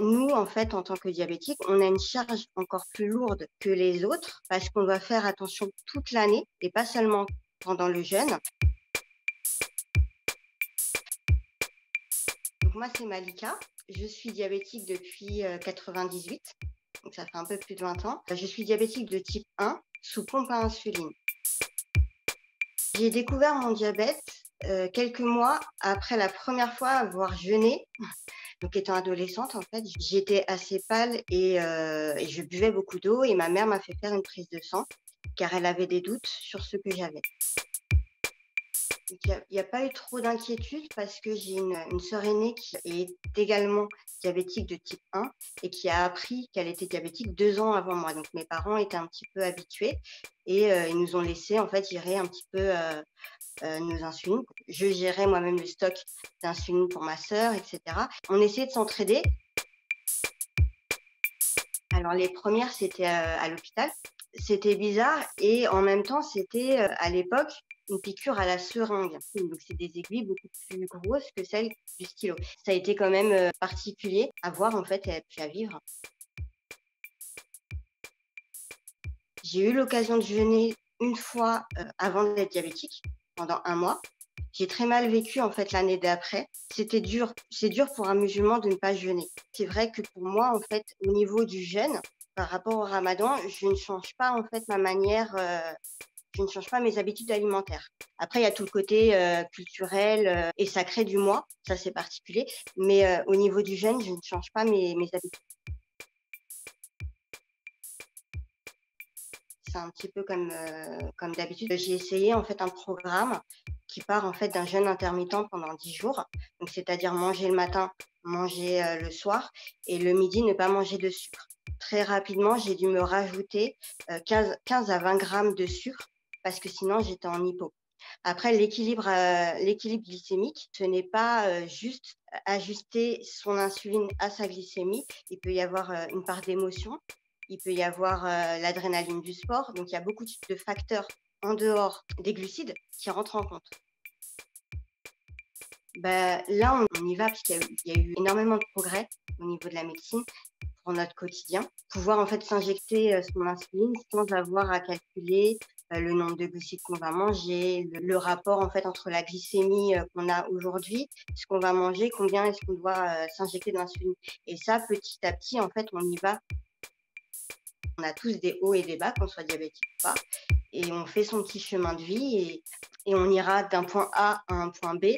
nous, en fait, en tant que diabétiques, on a une charge encore plus lourde que les autres parce qu'on doit faire attention toute l'année et pas seulement pendant le jeûne. Donc moi, c'est Malika. Je suis diabétique depuis 98, donc ça fait un peu plus de 20 ans. Je suis diabétique de type 1 sous pompe à insuline. J'ai découvert mon diabète quelques mois après la première fois avoir jeûné. Donc étant adolescente, en fait, j'étais assez pâle et je buvais beaucoup d'eau et ma mère m'a fait faire une prise de sang car elle avait des doutes sur ce que j'avais. Donc il y a pas eu trop d'inquiétude parce que j'ai une sœur aînée qui est également diabétique de type 1 et qui a appris qu'elle était diabétique 2 ans avant moi. Donc mes parents étaient un petit peu habitués et ils nous ont laissé en fait gérer un petit peu nos insulines. Je gérais moi-même le stock d'insuline pour ma sœur, et cetera. On essayait de s'entraider. Alors les premières, c'était à l'hôpital. C'était bizarre et en même temps, c'était à l'époque une piqûre à la seringue. Donc c'est des aiguilles beaucoup plus grosses que celles du stylo. Ça a été quand même particulier à voir en fait et puis à vivre. J'ai eu l'occasion de jeûner une fois avant d'être diabétique pendant 1 mois. J'ai très mal vécu en fait l'année d'après. C'était dur. C'est dur pour un musulman de ne pas jeûner. C'est vrai que pour moi en fait, au niveau du jeûne, par rapport au Ramadan, je ne change pas en fait ma manière, je ne change pas mes habitudes alimentaires. Après, il y a tout le côté culturel et sacré du mois, ça c'est particulier. Mais au niveau du jeûne, je ne change pas mes habitudes. C'est un petit peu comme d'habitude. J'ai essayé en fait un programme qui part en fait d'un jeûne intermittent pendant 10 jours. Donc c'est-à-dire manger le matin, manger le soir et le midi ne pas manger de sucre. Très rapidement, j'ai dû me rajouter 15 à 20 grammes de sucre parce que sinon j'étais en hypo. Après, l'équilibre glycémique, ce n'est pas juste ajuster son insuline à sa glycémie. Il peut y avoir une part d'émotion, il peut y avoir l'adrénaline du sport. Donc, il y a beaucoup de facteurs en dehors des glucides qui rentrent en compte. Bah, là, on y va parce qu'il y a eu énormément de progrès au niveau de la médecine pour notre quotidien. Pouvoir en fait s'injecter son insuline sans avoir à calculer le nombre de glucides qu'on va manger, le rapport en fait entre la glycémie qu'on a aujourd'hui, ce qu'on va manger, combien est-ce qu'on doit s'injecter d'insuline. Et ça, petit à petit, en fait, on y va. On a tous des hauts et des bas, qu'on soit diabétique ou pas, et on fait son petit chemin de vie et on ira d'un point A à un point B